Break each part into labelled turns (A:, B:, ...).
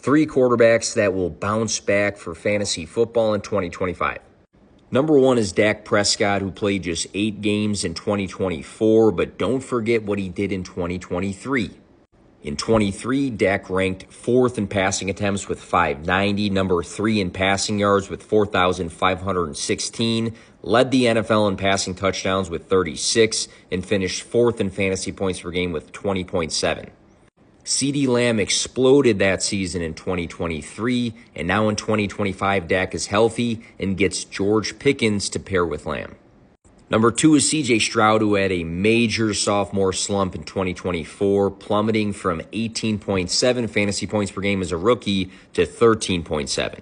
A: Three quarterbacks that will bounce back for fantasy football in 2025. Number one is Dak Prescott, who played just 8 games in 2024, but don't forget what he did in 2023. In 23, Dak ranked 4th in passing attempts with 590, number 3 in passing yards with 4,516, led the NFL in passing touchdowns with 36, and finished 4th in fantasy points per game with 20.7. CeeDee Lamb exploded that season in 2023, and now in 2025, Dak is healthy and gets George Pickens to pair with Lamb. Number 2 is C.J. Stroud, who had a major sophomore slump in 2024, plummeting from 18.7 fantasy points per game as a rookie to 13.7.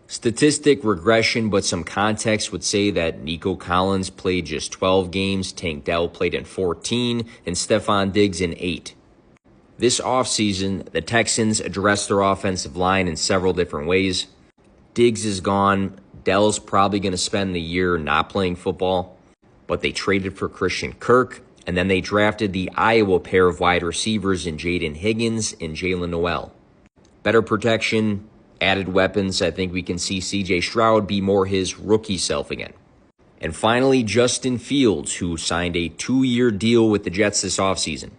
A: Statistic regression, but some context would say that Nico Collins played just 12 games, Tank Dell played in 14, and Stephon Diggs in 8. This offseason, the Texans addressed their offensive line in several different ways. Diggs is gone. Dell's probably going to spend the year not playing football, but they traded for Christian Kirk, and then they drafted the Iowa pair of wide receivers in Jaden Higgins and Jalen Noel. Better protection, added weapons. I think we can see C.J. Stroud be more his rookie self again. And finally, Justin Fields, who signed a 2-year deal with the Jets this offseason.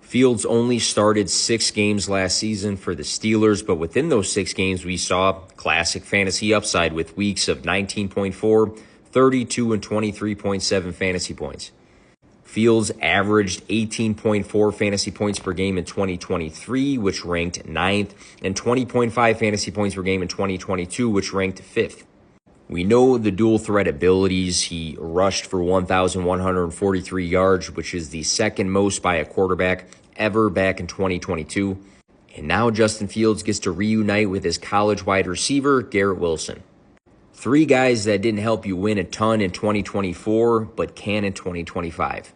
A: Fields only started 6 games last season for the Steelers, but within those 6 games, we saw classic fantasy upside with weeks of 19.4, 32, and 23.7 fantasy points. Fields averaged 18.4 fantasy points per game in 2023, which ranked 9th, and 20.5 fantasy points per game in 2022, which ranked 5th. We know the dual threat abilities. He rushed for 1,143 yards, which is the second most by a quarterback ever back in 2022. And now Justin Fields gets to reunite with his college wide receiver, Garrett Wilson. 3 guys that didn't help you win a ton in 2024, but can in 2025.